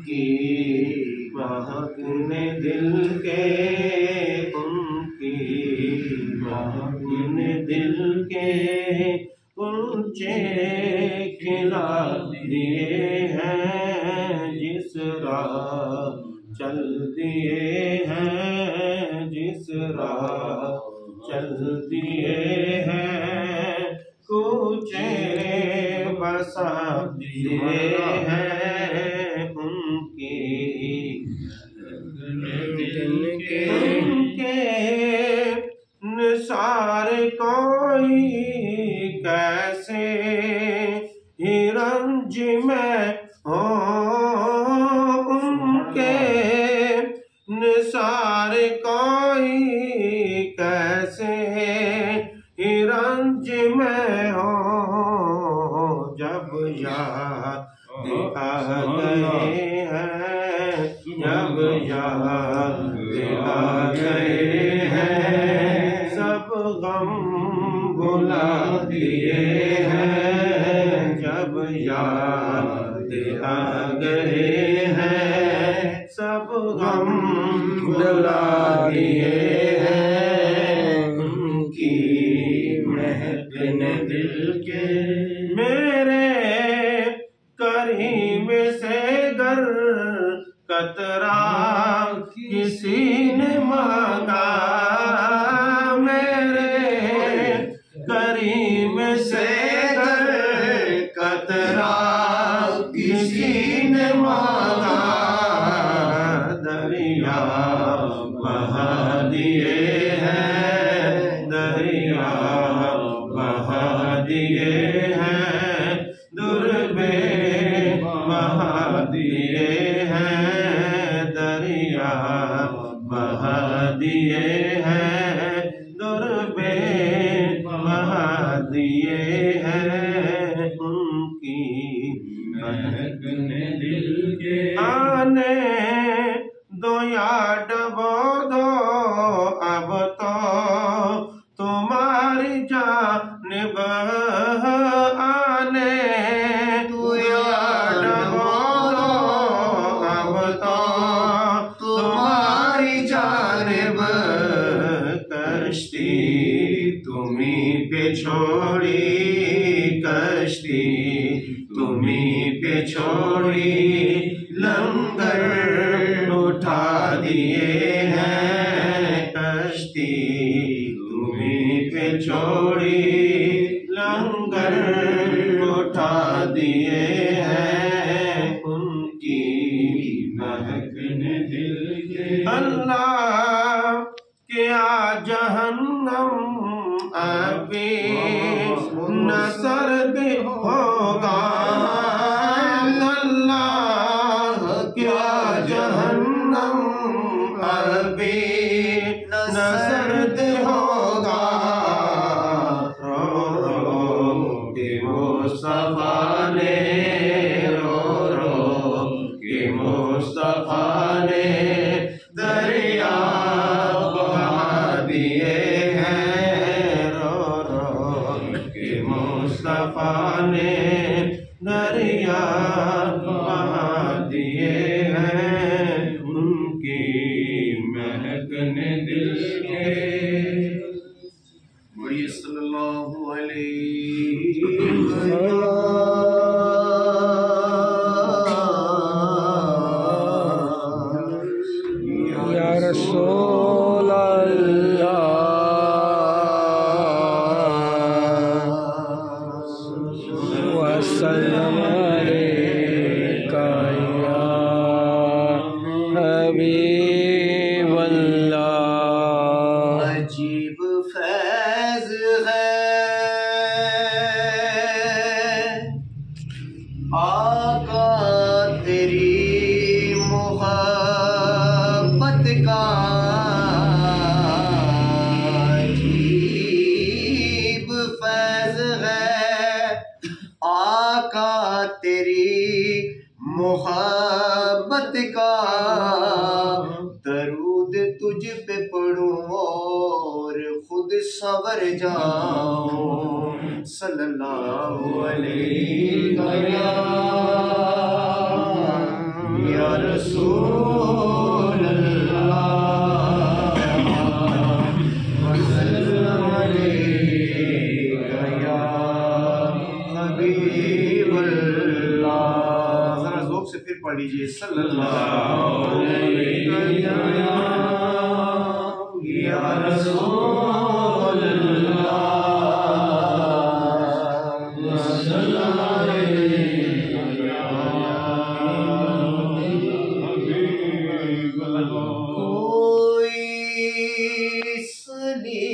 उनकी महकने दिल के, उनकी महकने दिल के कुलचे खिला दिए हैं, जिस राह चल दिए हैं, जिस राह चल दिए हैं, कुलचे बसा दिए हैं उनकी दिल के, उनके निसार कोई कैसे ही रंज में हो, उनके निसार कोई कैसे ही रंज में हो, जब याद आ गए हैं, जब याद आ गए हैं, सब गम भुला दिए हैं, जब याद आ गए हैं, सब गम भुला दिए हैं उनकी महकने दिल के। मेरे करीम से गर कतरा किसी ने मांगा, मेरे करीम से गर कतरा किसी ने मांगा, दरिया बहा दिए हैं, दरिया बहा दिए हैं, दुर्बे बहा दिए हैं, दरिया बहा दिए हैं, दुर्बे बहा दिए हैं उनकी महकने दिल के। आने दो या डबो दो अब तो तुम्हारी जानिब, आने दो या डबो दो अब तो तुम्हारी जानिब, कश्ती तुम्हीं पे छोड़ी, कश्ती तुम्हीं पे छोड़ी, लंगर उठा दिए हैं, कश्ती तुम्हीं पे छोड़ी, लंगर उठा दिए हैं उनकी महकने दिल के। अल्लाह क्या जहन्नम अभी न सर्द होगा, अल्लाह क्या जहन्नम अभी न सर्द होगा, रो रो के मुस्तफा ने, रो रो के मुस्तफा ने दरिया बहा दिए हैं, रो रो के मुस्तफा ने दरिया बहा दिए हैं उनकी महकने दिल के। बोलिए सल्लल्लाहु अलैहि वसल्लम। या रसूल अल्लाह वसल्लम अलैका या हबीब अल्लाह। अजीब फैज़ है आका तेरी मोहब्बत का, अजीब फैज़ है आका तेरी मोहब्बत का, दरूद तुझ पे पढ़ूं और खुद सवर जाऊं, सल्लल्लाहु अलैहि या रसूल अल्लाह वसल्लम अलैका या हबीब अल्लाह। जरा ज़ौक़ से फिर पढ़ लीजिए सल्लल्लाहु अलैहि या रसूल अल्लाह वसल्लम अलैका या हबीब अल्लाह। कोई सलीका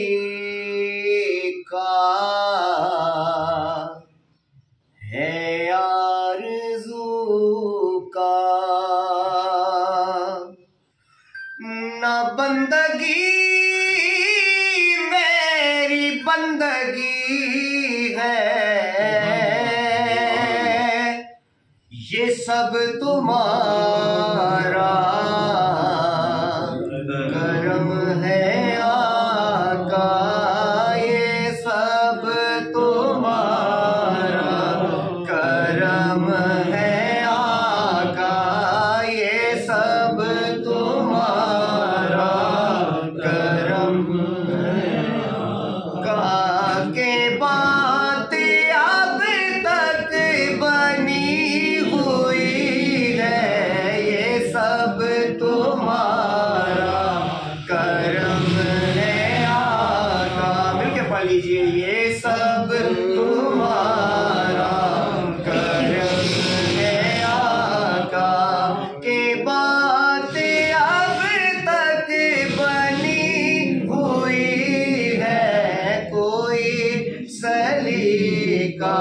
है आरज़ू का ना बंदगी मेरी बंदगी है, ये सब तुम्हारा करम है आका, ये सब तुम्हारा करम है आका, ये सब तुम्हारा करम है आका। के बात अब तक बनी हुई है, ये सब तुम्हारा करम है आका। मिलके पढ़ लीजिए, ये सब तुम्हारा करम है आका। के बात अब तक बनी हुई है, कोई सलीका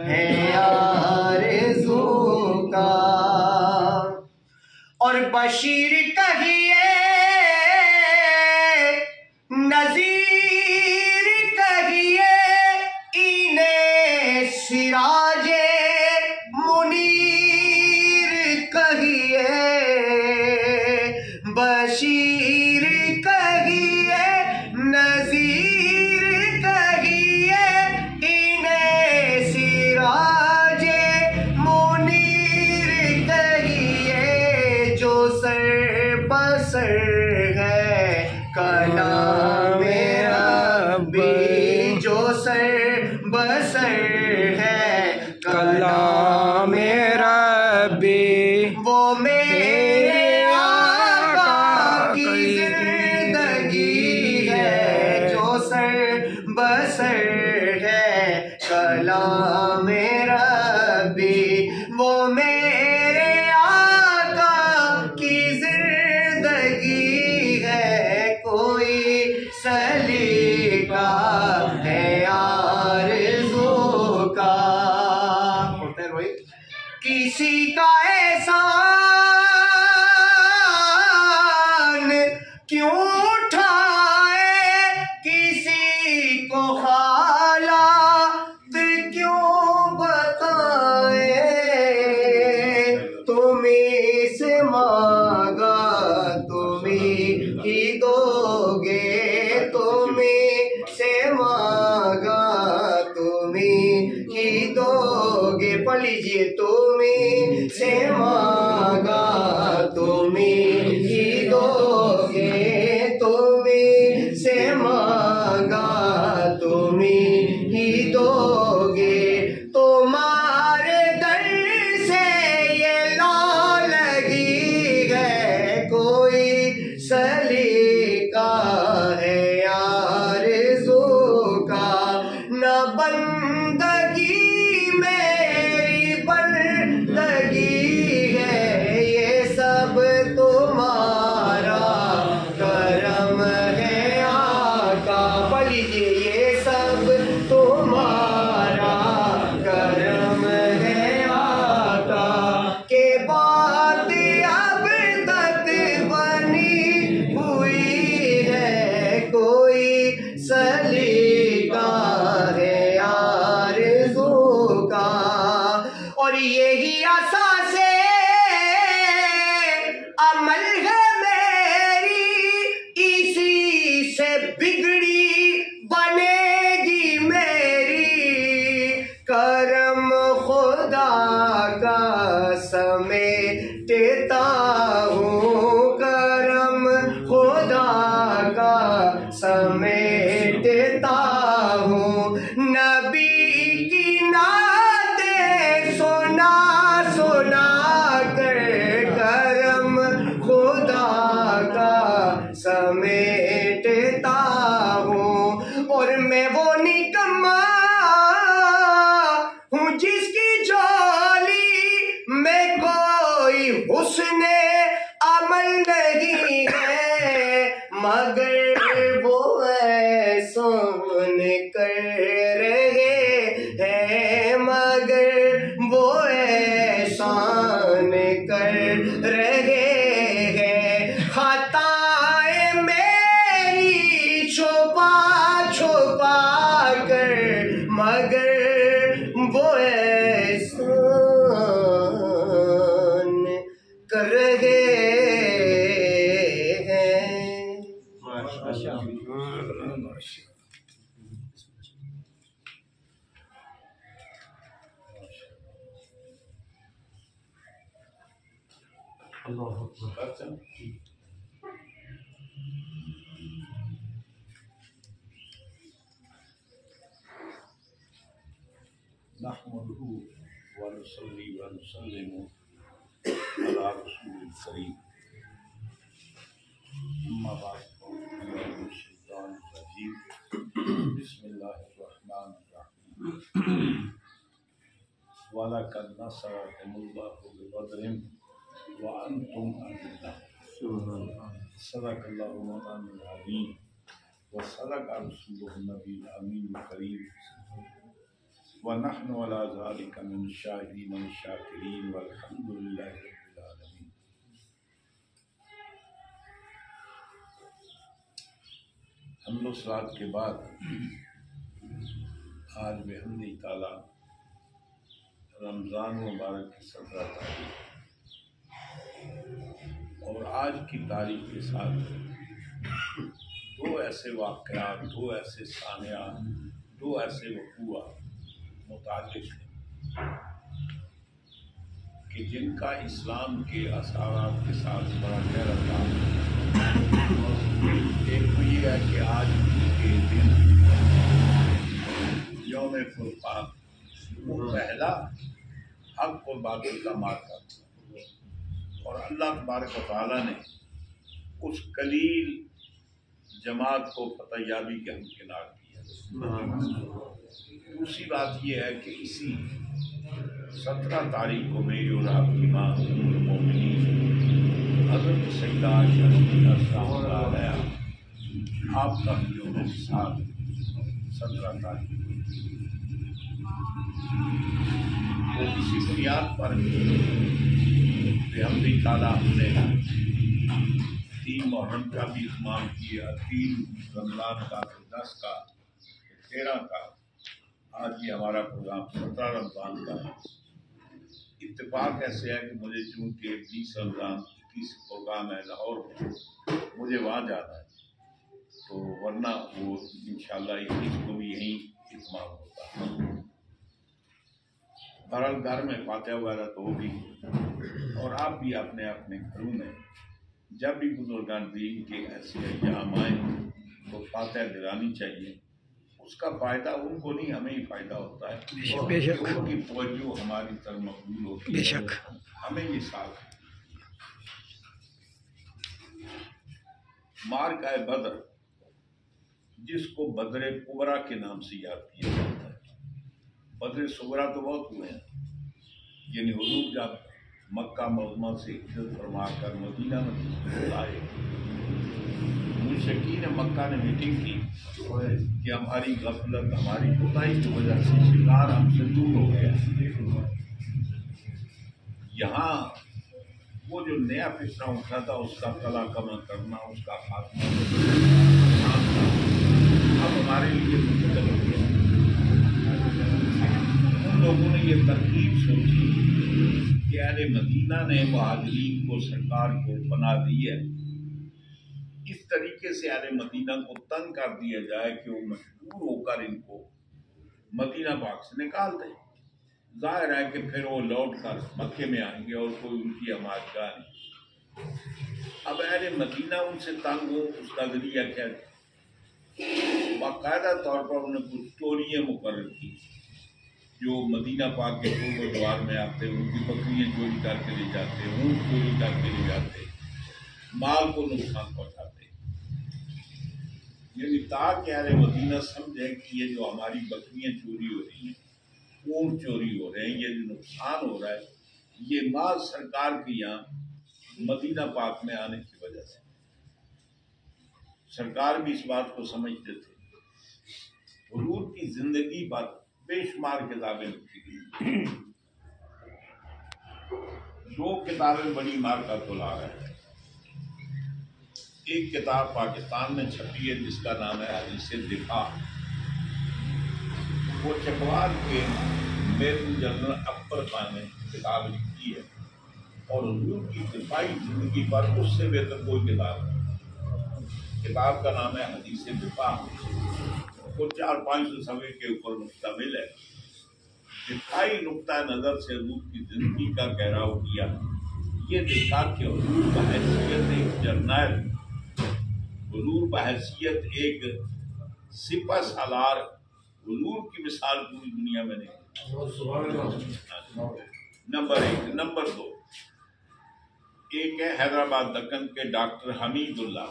है आरज़ू का। और बशीर कहिए नज़ीर कहिए, इन्हें सिराजे मुनीर कहिए। बशीर कहिए नज़ीर कहिए, इन्हें सिराजे मुनीर कहिए। जो सर बसर है कलामे रब्बी, जो सर बसर है कलामे रब्बी, वो मेरे आका की जिंदगी है। जो सर बसर है कलामे रब्बी, वो मेरे आका की जिंदगी है। कोई सलीका है आरज़ू का। किसी का एहसान क्यों उठाए, किसी को हालात क्यों बताए। तुम्हीं से मांगा तुम्हीं ही दोगे, तुम्हीं से मांगा तुम्हीं ही दोगे। पढ़ लीजिए, तुम्हीं से मांगा तुम्हीं ही दोगे, तुम्हीं से मांगा तुम्हीं ही दोगे। तुम्हारे दर से ये लौ लगी है, कोई सलीका है आरज़ू का। न बंदगी मेरी बंदगी है, ये सब तुम्हारा करम है आका। पढ़ लीजिए, ये सब तुम्हारा करम है आका। के बात अब तक बनी हुई है, कोई सलीका है आरज़ू का। और यही असासे अमल है मेरी, इसी से बिगड़ी बनेगी मेरी। करम खुदा का समय समेटता हूँ, करम खुदा का समेटता हूँ। नबी की नाते सुना सुना कर करम खुदा का समेटता हूँ। और मैं वो निकम्मा हूँ जिसकी झोली में कोई हुस्ने अमल नहीं है, मगर वो सुन कर रहे हैं, मगर वो एहसान कर रहे हैं। खताएं मेरी छुपा छुपा कर, मगर वो एहसान कर रहे हैं। नहमदुहु व नुसल्ली व नुसल्लिमु अला रसूलिल करीम। अम्मा बाद बिस्मिल्लाहिर्रहमानिर्रहीम। वलक़द नसरकुमुल्लाहु बिबदरिन व अंतुम अज़िल्ला। सदक़ल्लाहु मौलाना अज़ीम व सदक़ रसूलुहुन नबील अमीनुल करीम व नहनु अला ज़ालिका मिन शाहिदीन व शाकिरीन वल्हम्दुलिल्लाहि रब्बिल आलमीन। हम्दो सलात के बाद आज बिहम्दिही ताला रमज़ान मुबारक की 17 तारीख और आज की तारीख के साथ दो ऐसे वाक़यात, दो ऐसे सानियात, दो ऐसे वक़ूआ मुताल्लिक़ हैं कि जिनका इस्लाम के असारात के साथ बड़ा गहरा ताल्लुक़ है। एक तो ये है कि आज के दिन यौम फ़ुरक़ान वो पहला हक़ और बातिल का मार्का और अल्लाह तबारक व तआला ने उस कलील जमात को फतहयाबी के हमकिनार किया। दूसरी बात यह है कि इसी 17 तारीख को मेरी और आपकी माँ उम्मुल मोमिनीन हज़रत सैयदा आयशा रज़ियल्लाहु अन्हा आपका यौम विसाल 17 तारीख तो इसी बुनियाद पर बेहमदी ताला हमने 3 मुहर्रम का भी इत्माम किया, 3 रमज़ान का, 10 का, 13 का। आज ये हमारा प्रोग्राम 17 रमज़ान का है। इत्तेफाक ऐसे है कि मुझे चूँकि 20 रमज़ान 21 प्रोग्राम है लाहौर में, मुझे वहाँ जाना है, तो वरना वो इंशाअल्लाह 21 को भी यहीं इत्माम होता है। बहरहाल घर में फातिहा वगैरह तो होगी और आप भी अपने अपने घरों में जब भी बुजुर्गान दीन के ऐसे अय्याम आए तो फातिहा दिलानी चाहिए। उसका फ़ायदा उनको नहीं, हमें ही फ़ायदा होता है। बेशक उनकी तवज्जो हमारी तरफ मकबूल होती है, बेशक हमें ये साथ मार्का बदर, जिसको बदर कुबरा के नाम से याद किया जाता है। बदर सुगरा तो बहुत हुए हैं, यानी हुजूर जब मक्का मौज़मा से हिजरत फरमा कर मदीना में आए, मुशरिकीन मक्का ने मीटिंग की कि हमारी गफलत, हमारी कोताही की वजह से शिकार हमसे दूर हो गया। यहाँ वो जो नया फितरा उठा था उसका कला कमा करना, उसका खात्मा अब हमारे लिए मुश्किल हो गया। उन लोगों ने ये तरकीब सोची कि अहले मदीना ने मुहाजिरीन को, सरकार को बना दी है, इस तरीके से अहले मदीना को तंग कर दिया जाए कि वो मजबूर होकर इनको मदीना पाक से निकाल दें। जाहिर है कि फिर वो लौट कर मक्के में आएंगे और कोई उनकी हमायतगार नहीं। अब अहले मदीना उनसे तंग हो, उसका जरिया क्या है? बाकायदा तौर पर उन्होंने कुछ टोलियाँ मुकर्रर की जो मदीना पाक के गुरुद्वार में आते, उनकी बकरियाँ चोरी करके ले जाते, ऊँट चोरी करके ले जाते, माल को नुकसान पहुँचाते। यानी ताकि अहले मदीना समझें कि ये जो हमारी बकरियाँ चोरी हो रही हैं, ऊँट चोरी हो रहे हैं, ये जो नुकसान हो रहा है, ये माल सरकार के यहाँ मदीना पाक में आने की वजह से। सरकार भी इस बात को समझते थे। हुजूर की जिंदगी पर बेशुमार किताबें लिखी गई। 2 किताबें बड़ी मार का तुला है। एक किताब पाकिस्तान में छपी है जिसका नाम है हदीस दिफा। वो चकवाल के मेजर जनरल अकबर खान ने किताब लिखी है और हुजूर की दिफाई जिंदगी पर उससे बेहतर कोई किताब नहीं। किताब का नाम है हदीस दिफा। वो 400-500 सफ़े के ऊपर मुश्तमिल है। दिफाई नुक्ता नज़र से हुजूर की जिंदगी का गहराव किया। ये देखा कि हुजूर बहैसियत एक जर्नैल, हुजूर बहैसियत एक सिपह सालार, हुजूर की मिसाल पूरी दुनिया में नहीं। नंबर 1। नंबर 2, एक है हैदराबाद दक्कन के डॉक्टर हमीदुल्ला,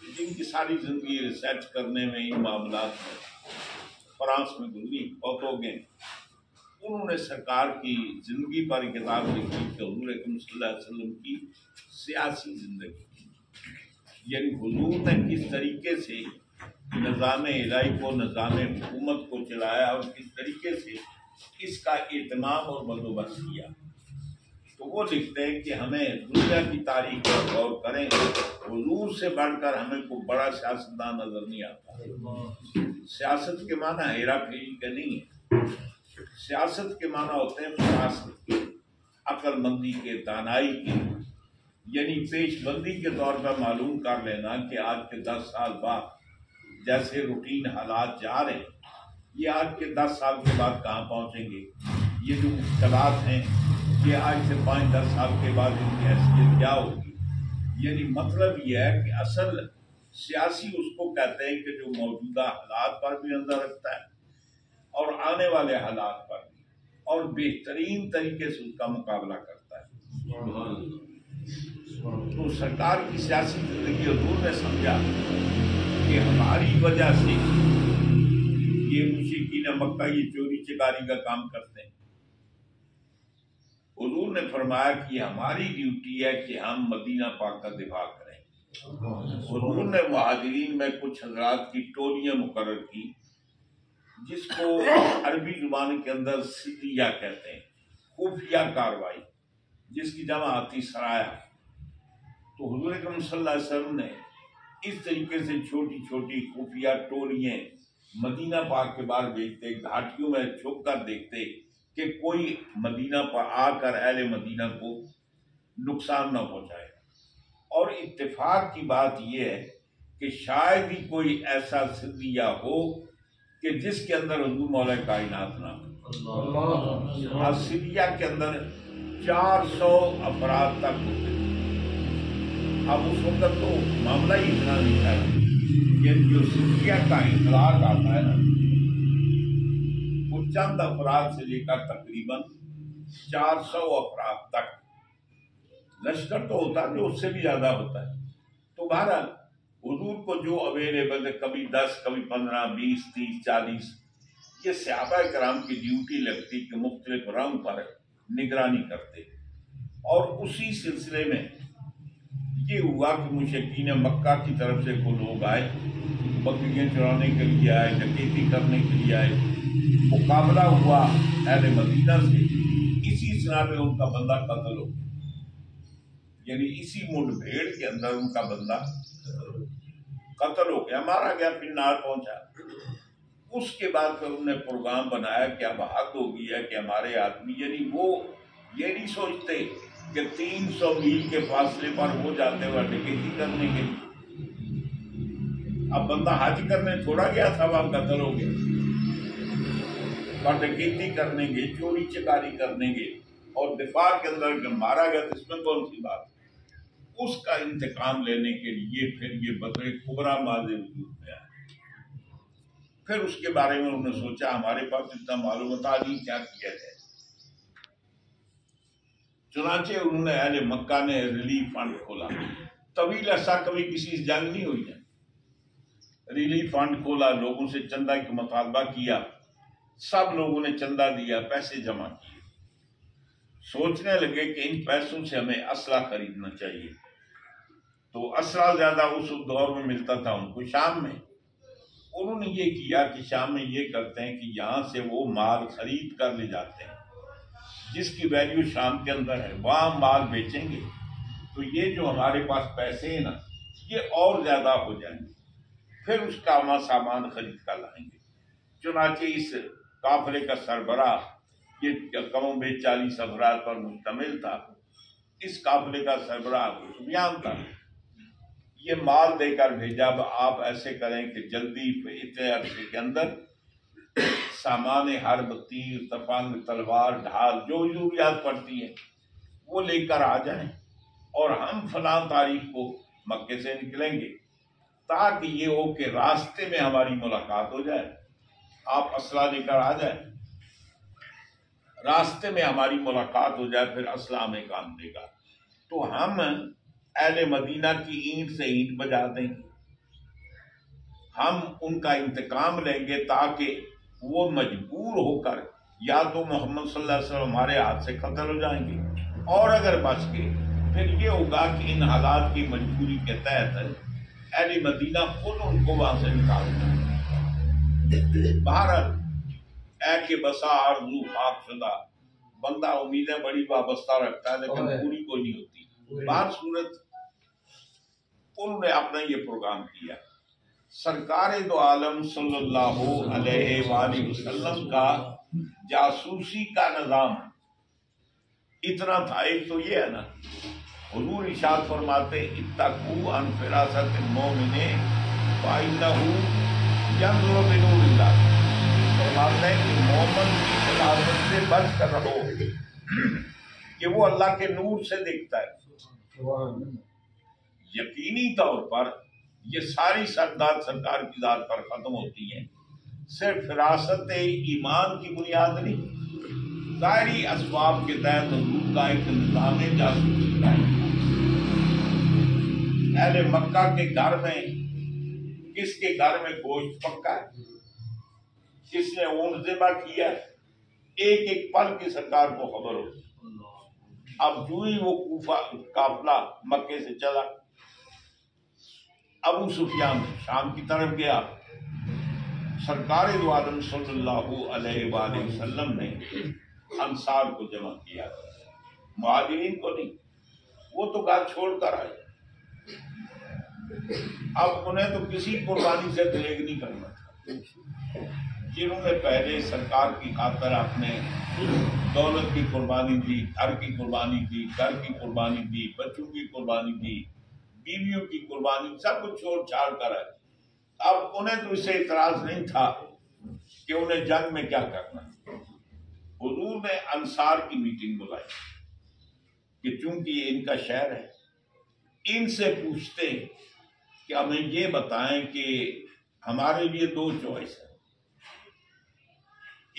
जिनकी सारी जिंदगी रिसर्च करने में, इन मामलात में फ्रांस में गुजरी, बहुत हो गए। उन्होंने सरकार की जिंदगी पर किताब लिखी कि हुजूर अकरम सल्लल्लाहु अलैहि वसल्लम की सियासी जिंदगी, यानी हुजूर ने किस तरीके से निज़ाम इलाही को, निज़ाम हुकूमत को चलाया और किस तरीके से इसका इत्माम और बंदोबस्त किया। तो वो लिखते हैं कि हमें दुनिया की तारीख पर गौर करें, हुजूर से बढ़कर हमें कोई बड़ा सियासतदान नजर नहीं आता। सियासत के माना हेरा फेरी का नहीं है। सियासत के माना होते हैं फरासत के, अक्लमंदी के, दानाई के, यानी पेशबंदी के तौर पर मालूम कर लेना कि आज के 10 साल बाद जैसे रूटीन हालात जा रहे हैं, ये आज के 10 साल के बाद कहाँ पहुँचेंगे। ये जो मुश्किलात हैं, ये आज से 5-10 साल के बाद इनकी हैसियत क्या होगी। यानी मतलब ये है कि असल सियासी उसको कहते हैं कि जो मौजूदा हालात पर भी नजर रखता है और आने वाले हालात पर भी, और बेहतरीन तरीके से उसका मुकाबला करता है। तो सरकार की सियासी जिंदगी हुजूर ने समझा कि हमारी वजह से ये मुशरिकीन मक्का ये चोरी चकारी का काम करते हैं। हुजूर ने फरमाया कि हमारी ड्यूटी है कि हम मदीना पाक का दिफा करें। हुजूर ने मुहाजिरीन में कुछ हजरात की टोलियां मुकर्रर की, जिसको अरबी जुबान के अंदर सिदिया कहते हैं, खुफिया कार्रवाई, जिसकी जमा आती सराया। तो हुजूर अकरम सल्लल्लाहु अलैहि वसल्लम ने इस तरीके से छोटी छोटी खुफिया टोलियां मदीना पाक के बाहर भेजते, घाटियों में छुप कर देखते कि कोई मदीना पर आकर अहले मदीना को नुकसान न पहुंचाए। और इत्तेफाक की बात यह है कि शायद ही कोई ऐसा सिद्दिया हो कि जिसके अंदर हुजूर मौला कायनात ना हो। सिद्दिया के अंदर 400 अफराद तक होते। अब उस वक्त तो मामला ही इतना नहीं था, लेकिन जो सिद्दिया का इतलाक आता है ना, वो चंद अफराद से लेकर तकरीबन 400 अफराद तक। लश्कर तो होता है जो उससे भी ज्यादा होता है। तो बहरहाल हुजूर को जो अवेलेबल है, कभी 10, कभी 15, 20, 30, 40, ये सहाबा कराम की ड्यूटी लगती कि मुख्तलिफ रंग पर निगरानी करते। और उसी सिलसिले में ये हुआ कि मुशरिकीन मक्का की तरफ से कोई लोग आए, बकरियां चुराने के लिए आए, डकैती करने के लिए आए। मुकाबला हुआ अहले मदीना से, इसी सना में उनका बंदा कत्ल हो, यानी इसी मुठभेड़ के अंदर उनका बंदा कत्ल हो गया, मारा गया, फिर नार पहुंचा। उसके बाद फिर उन्होंने प्रोग्राम बनाया कि अब हद हो गई है कि हमारे आदमी, यानी वो ये नहीं सोचते कि 300 मील के फासले पर हो जाते हुए डकैती करने के लिए। अब बंदा हज करने थोड़ा गया था, वहां कत्ल हो गया। और डकैती करने के, चोरी चकारी करने के, और दिफा के अंदर अगर मारा गया तो इसमें कौन सी बात? उसका इंतकाम लेने के लिए फिर ये बदरे कुबरा माज़े वजूद में आया। फिर उसके बारे में उन्होंने सोचा हमारे पास इतना मालूमात नहीं, क्या किया जाए। चुनाचे उन्होंने अहले मक्का ने रिलीफ फंड खोला। तवील अरसा कभी किसी से जंग नहीं हुई है। रिलीफ फंड खोला, लोगों से चंदा का मुतालबा किया, सब लोगों ने चंदा दिया, पैसे जमा किए। सोचने लगे कि इन पैसों से हमें असला खरीदना चाहिए। तो असला ज्यादा उस दौर में मिलता था उनको शाम में। उन्होंने ये किया कि शाम में ये करते हैं कि यहाँ से वो माल खरीद कर ले जाते हैं जिसकी वैल्यू शाम के अंदर है, वहाँ माल बेचेंगे तो ये जो हमारे पास पैसे हैं ना, ये और ज्यादा हो जाएंगे, फिर उसका हम सामान खरीद कर लाएंगे। चुनाचे इस काफिले का सरबराह, ये कमों में 40 अफराद पर मुश्तमिल था, इस काफिले का सरबराह सुफियान था। ये माल देकर भेजा, आप ऐसे करें कि जल्दी इतने अरसे के अंदर सामान हर्ब, तीर, तफंग, तलवार, ढाल, जो जरूरियात पड़ती है वो लेकर आ जाएं और हम फलां तारीख को मक्के से निकलेंगे, ताकि ये हो कि रास्ते में हमारी मुलाकात हो जाए। आप असला लेकर आ जाए, रास्ते में हमारी मुलाकात हो जाए, फिर असला हमें काम देगा। तो हम अहले मदीना की ईंट से ईंट बजा देंगे, हम उनका इंतकाम लेंगे ताकि वो मजबूर होकर या तो मोहम्मद सल्लल्लाहु अलैहि वसल्लम हमारे हाथ से कत्ल हो जाएंगे, और अगर बच गए फिर ये होगा कि इन हालात की मजबूरी के तहत अहले मदीना खुद उनको वहां से निकाल देंगे। बहरहाल ऐ के बसा आरज़ू खाकशुदा, बंदा उम्मीदें बड़ी वाबस्ता रखता है लेकिन पूरी कोई नहीं होती। बात सूरत उन्होंने अपना ये प्रोग्राम किया। सरकार दो आलम सल्लल्लाहु अलैहि वसल्लम का जासूसी का निजाम इतना था। एक तो ये है ना, हुजूर इरशाद फरमाते इत्तकू अन फिरासत मोमिने फाइन्नहु यंज़ुरु बिनूरिल्लाह, फरमाते हैं कि मोमिन की फिरासत से बच कर रहो कि वो अल्लाह के नूर से देखता है। यकीनी तौर पर ये सारी सरदार सरकार की जात पर खत्म होती है, सिर्फ फिरासत ईमान की बुनियाद नहीं, सारी असबाब के तहत हुजूर का एक निज़ाम जासूसी का है। अहले मक्का के घर में, किसके घर में गोश्त पक्का है, किसने ऊंट ज़िबा किया, एक एक पल की सरकार को खबर हो। अब जो ही वो कूफा काफिला मक्के से चला, अबू सुफियान शाम की तरफ गया, सरकार दो आलम सल्लल्लाहु अलैहि वसल्लम ने अंसार को जमा किया, मुहाजिरीन को नहीं, वो तो घर छोड़कर आए। अब उन्हें तो किसी कुर्बानी से दरेग नहीं करना था। जिन्होंने पहले सरकार की खातर अपने दौलत की कुर्बानी दी, घर की कुर्बानी दी, घर की कुर्बानी दी, बच्चों की कुर्बानी दी, बीवियों की कुर्बानी, सब कुछ छोड़ छाड़ कर है। अब उन्हें तो इससे इतराज नहीं था कि उन्हें जंग में क्या करना। हुजूर ने अंसार की मीटिंग बुलाई कि चूंकि ये इनका शहर है, इनसे पूछते कि हमें ये बताएं कि हमारे लिए दो चॉइस है।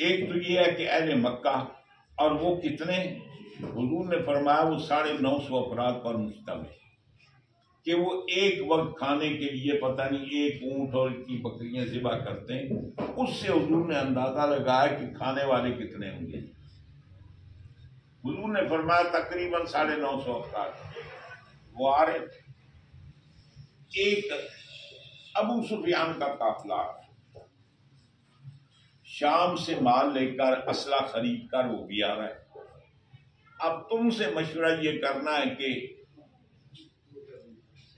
एक तो ये है कि अहले मक्का, और वो कितने, हुजूर ने फरमाया वो 950 अफराद पर मुश्तमिल, कि वो एक वक्त खाने के लिए पता नहीं एक ऊंट और इतनी बकरियां ज़िबा करते हैं। उससे हुजूर ने अंदाजा लगाया कि खाने वाले कितने होंगे। हुजूर ने फरमाया तकरीबन 950 अफराद वो आ रहे थे। एक अबू सुफियान का काफिला शाम से माल लेकर, असला खरीद कर वो भी आ रहा है। अब तुमसे मशवरा ये करना है कि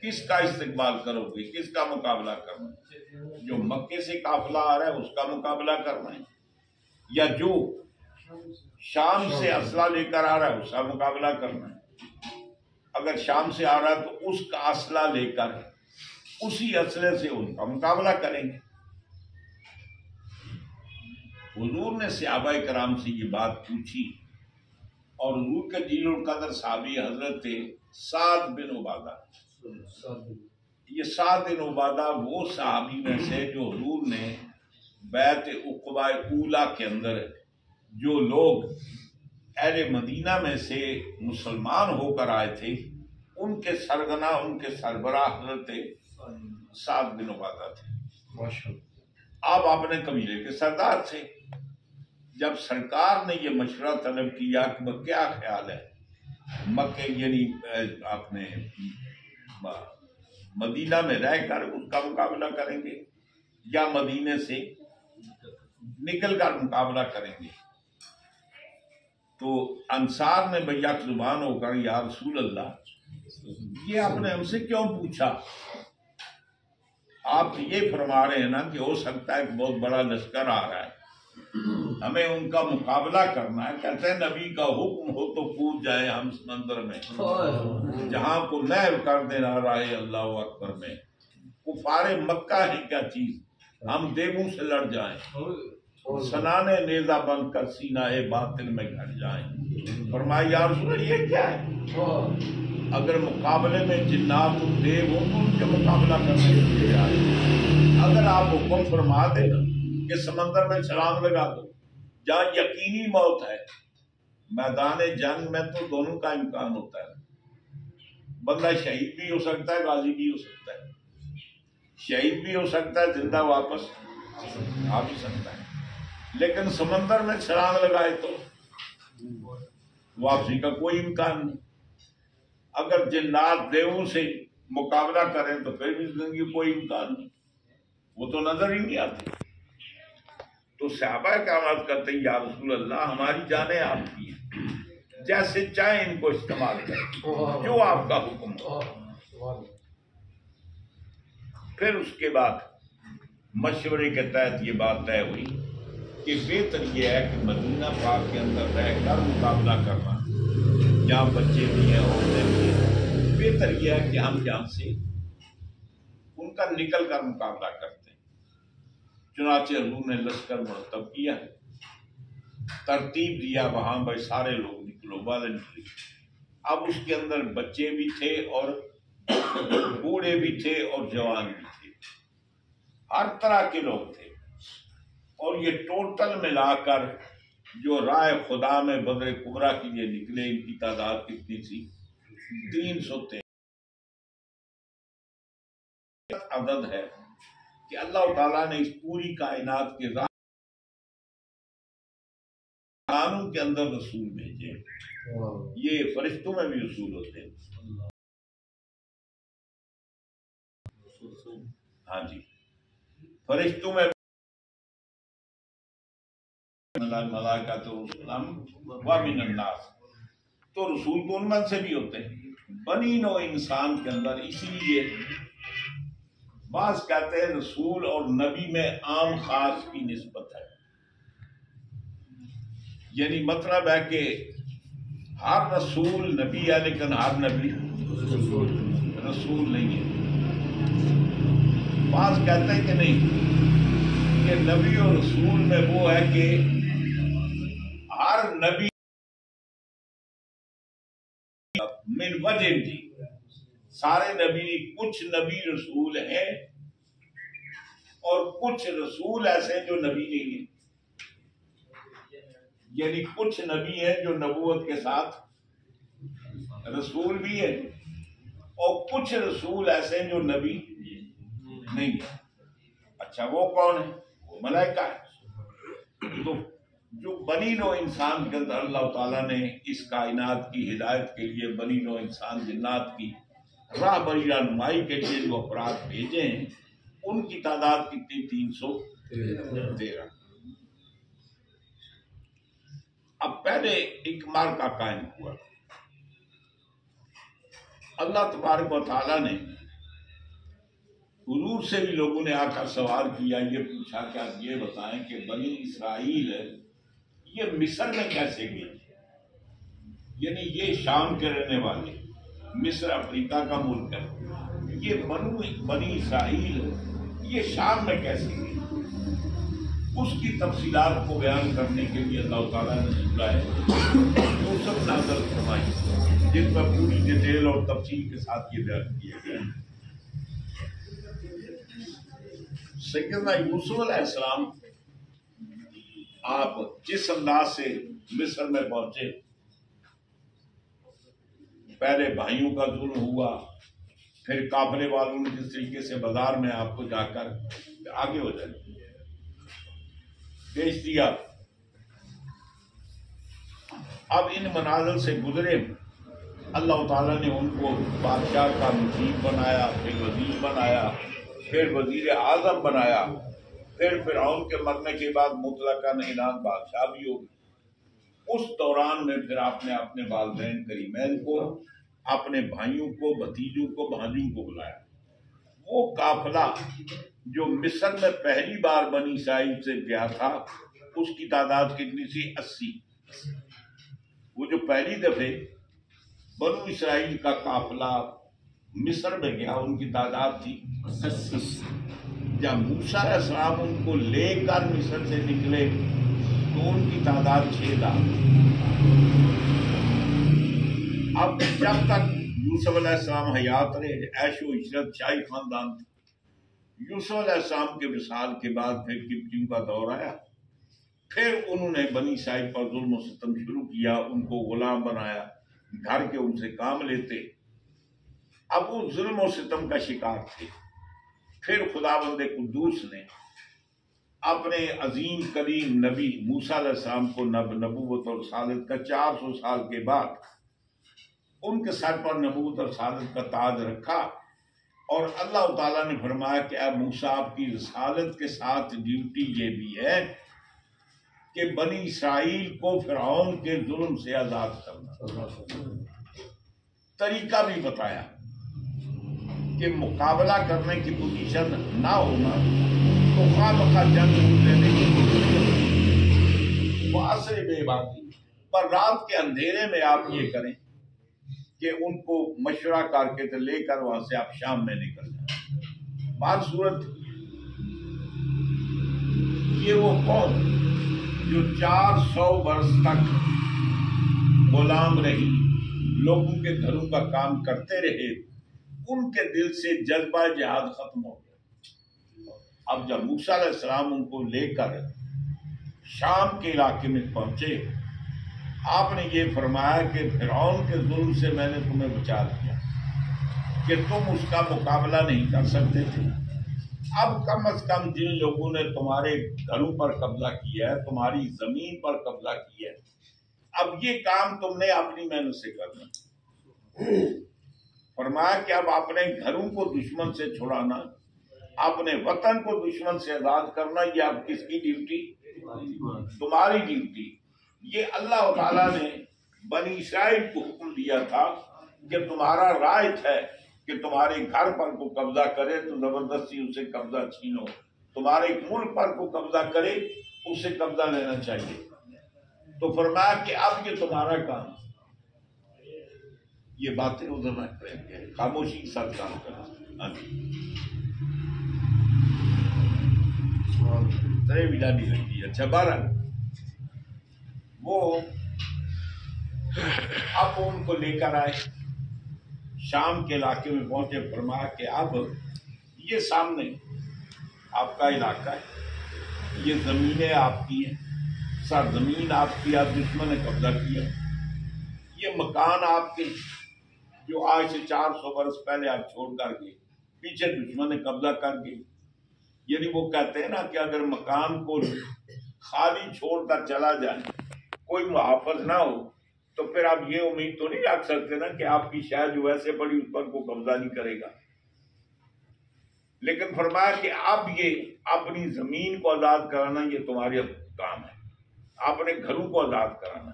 किसका इस्तेमाल करोगे, किसका मुकाबला करना है। जो मक्के से काफिला आ रहा है उसका मुकाबला करना है, या जो शाम से असला लेकर आ रहा है उसका मुकाबला करना है। अगर शाम से आ रहा है तो उसका असला लेकर उसी असले से उनका मुकाबला करेंगे। हुजूर ने सहाबाए कराम से ये बात पूछी और हुजूर के जीलुल कदर साहबी हजरत साद बिन उबादा, ये साद बिन उबादा वो साहबी में से जो हुजूर ने बैत उक़बा ऊला के अंदर जो लोग अहले मदीना में से मुसलमान होकर आए थे उनके सरगना उनके सरबराह हजरत साद बिन उबादा थे। आप अपने कबीले के सरदार थे। जब सरकार ने ये मशवरा तलब किया कि क्या ख्याल है, मक्के यानी आपने मदीना में रहकर उसका मुकाबला करेंगे या मदीने से निकलकर मुकाबला करेंगे, तो अंसार ने भैया जुबान होकर या रसूल अल्लाह, ये आपने हमसे क्यों पूछा? आप ये फरमा रहे हैं ना कि हो सकता है कि बहुत बड़ा लश्कर आ रहा है, हमें उनका मुकाबला करना है। कहते हैं नबी का हुक्म हो तो कूद जाए हम समंदर में, जहां को नहर कर देना रहे अल्लाह अकबर में। कुफारे मक्का है क्या चीज, हम देवों से लड़ जाएं, सनाने नेजा बंद कर सीना ए बातिल में घट जाएं। फरमाया या रसूल ये क्या है? अगर मुकाबले में जिन्नात देव हो तो उनके मुकाबला करने के लिए आए। अगर आप हुक्म फरमा देना कि समंदर में छलांग लगा दो, जहाँ यकीनी मौत है, मैदान जंग में तो दोनों का इम्कान होता है, बंदा शहीद भी हो सकता है, गाजी भी हो सकता है, शहीद भी हो सकता है, जिंदा वापस आ भी सकता है। लेकिन समंदर में छलांग लगाए तो वापसी का कोई इम्कान नहीं। अगर जिन्नात देवों से मुकाबला करें तो फिर भी जिंदगी कोई इम्कान नहीं, वो तो नजर ही नहीं आते। तो सहाबा क्या बात करते हैं, या रसूल अल्लाह हमारी जानें आपकी हैं, जैसे चाहे इनको इस्तेमाल करें, जो आपका हुक्म हो। फिर उसके बाद मशवरे के तहत ये बात तय हुई कि बेहतर ये है कि मदीना पाक के अंदर रहकर मुकाबला करना, जहाँ बच्चे भी हैं औरतें भी हैं, बेहतर यह है कि हम यहाँ से उनका निकल कर मुकाबला करते हैं। चुनाचे हुजूर ने लश्कर मुरतब किया, तरतीब दिया, वहां भाई सारे लोग निकलो, वाले निकले। अब उसके अंदर बच्चे भी थे और बूढ़े भी थे और जवान भी थे, हर तरह के लोग थे। और ये टोटल मिलाकर जो राय खुदा में बदर कुबरा के लिए निकले, इनकी तादाद कितनी थी? 313 अदद है कि अल्लाह ताला ने इस पूरी कायनात के कानून के अंदर रसूल भेजे। ये फरिश्तों में भी रसूल होते हैं। हाँ जी, फरिश्तों में तो रसूल तो उनमें से भी होते हैं, बनी नो इंसान के अंदर। इसीलिए बास कहते हैं रसूल और नबी में आम खास की निस्बत है, यानी मतलब है कि हर रसूल नबी है लेकिन हर नबी रसूल नहीं है। बास कहते हैं कि नहीं, कि नबी और रसूल में वो है कि हर नबी मिन वजह थी, सारे नबी, कुछ नबी रसूल हैं और कुछ रसूल ऐसे जो नबी नहीं है, यानी कुछ नबी हैं जो नबूवत के साथ रसूल भी है और कुछ रसूल ऐसे जो नबी नहीं है। अच्छा, वो कौन है? वो मलाइका है। तो जो बनी नो इंसान के अंदर अल्लाह ताला ने इस कायनात की हिदायत के लिए बनी नो इंसान जिन्नात की राहबरी रहनुमाई के लिए जो अपराध भेजे हैं, उनकी तादाद कितनी? 313। अब पहले एक मार्का कायम हुआ। अल्लाह तबारक व तआला ने हुजूर से भी लोगों ने आकर सवाल किया, ये पूछा कि आप ये बताएं कि बनी इसराइल ये मिस्र में कैसे गए? यानी ये शाम के रहने वाले, मिस्र अफ्रीका का मुल्क है, ये बनी इसराइल ये शाम में कैसे गए? उसकी तफसीलात को बयान करने के लिए अल्लाह ताला ने सूरह यूसुफ नाज़िल फरमाई, जिसमें पूरी डिटेल और तफसील के साथ ये बयान किया गया है। सैयदना यूसुफ अलैहिस्सलाम आप जिस अंदाज से मिस्र में पहुंचे, पहले भाइयों का जुल्म हुआ, फिर काफले वालों ने जिस तरीके से बाजार में आपको जाकर आगे हो जाए बेच दिया, अब इन मनाजिल से गुजरे, अल्लाह ताला ने उनको बादशाह का मुजीब बनाया, फिर वजीर बनाया, फिर वजीर आजम बनाया, फिर फिरौन के मरने के बाद मुतलकन इनाम बादशाह भी हो गई। उस दौरान में फिर आपने अपने वालिदैन करीमैन को, अपने भाइयों को, भतीजों को, भांजियों को बुलाया। वो काफिला जो मिस्र में पहली बार बनी इसराइल से गया था, उसकी तादाद कितनी थी? 80। वो जो पहली दफे बनु इसराइल का काफिला मिस्र में गया, उनकी तादाद थी 80। जब मूसा अलैहिस्सलाम उनको लेकर मिस्र से निकले तो उनकी तादाद 6 लाख। अब जब तक यूसुफ अलैहिस्सलाम हयात रहे, ऐशो इशरत शाही खानदान था। यूसुफ अलैहिस्सलाम के विसाल के बाद फिर किप्तियों का दौर आया, फिर उन्होंने बनी इसराइल पर जुल्म सितम शुरू किया, उनको गुलाम बनाया, घर के उनसे काम लेते। अब वो जुल्म और सितम का शिकार थे। फिर खुदावंद कुद्दूस ने अपने अजीम करीम नबी मूसा अलैहिस्सलाम को नबूवत और सालत का 400 साल के बाद उनके सर पर नबूवत और सालत का ताज रखा, और अल्लाह ताला ने फरमाया कि अब मूसा आपकी रिसालत के साथ ड्यूटी ये भी है कि बनी इसराइल को फिरौन के जुल्म से आजाद करना। तरीका भी बताया कि मुकाबला करने की पोजीशन ना होना तो खामखा जंग लेने की वो असर बेबाकी, पर रात के अंधेरे में आप ये करें कि उनको मशवरा करके तो लेकर वहां से आप शाम में निकल जाए। बात सूरत ये वो कौम जो 400 वर्ष तक गुलाम रही, लोगों के घरों का काम करते रहे, उनके दिल से जज्बा जिहाद खत्म हो गया। अब जब मूसा अलैहिस्सलाम उनको लेकर शाम के इलाके में पहुंचे, आपने ये फरमाया कि फिरौन के जुल्म से मैंने तुम्हें बचा लिया कि तुम उसका मुकाबला नहीं कर सकते थे। अब कम से कम जिन लोगों ने तुम्हारे घरों पर कब्जा किया है, तुम्हारी जमीन पर कब्जा किया है, अब ये काम तुमने अपनी मेहनत से करना। फरमाया कि अब अपने घरों को दुश्मन से छुड़ाना, अपने वतन को दुश्मन से आजाद करना, ये अब किसकी ड्यूटी? तुम्हारी ड्यूटी। ये अल्लाह ताला ने बनी इसराइल को हुक्म दिया था कि तुम्हारा राइट है कि तुम्हारे घर पर को कब्जा करे तो जबरदस्ती उसे कब्जा छीनो, तुम्हारे मुल्क पर को कब्जा करे उससे कब्जा लेना चाहिए। तो फरमाया कि अब ये तुम्हारा काम, ये बातें उधर न करेंगे, खामोशी के साथ काम करना। तरह भी डाली लगती है। अच्छा 12 वो अब उनको लेकर आए, शाम के इलाके में पहुंचे, फरमाया कि अब ये सामने आपका इलाका है, ये जमीनें आपकी हैं, सरजमीन आपकी, आप दुश्मन ने कब्जा किया, ये मकान आपके जो आज से 400 वर्ष पहले आप छोड़ कर गए, पीछे दुश्मन ने कब्जा कर गए। यानी वो कहते हैं ना कि अगर मकान को खाली छोड़कर चला जाए, कोई मुहाफिज ना हो, तो फिर आप ये उम्मीद तो नहीं रख सकते ना कि आपकी शायद जो वैसे पड़ी उस पर को कब्जा नहीं करेगा। लेकिन फरमाया कि अब ये अपनी जमीन को आजाद कराना ये तुम्हारे काम है, अपने घरों को आजाद कराना।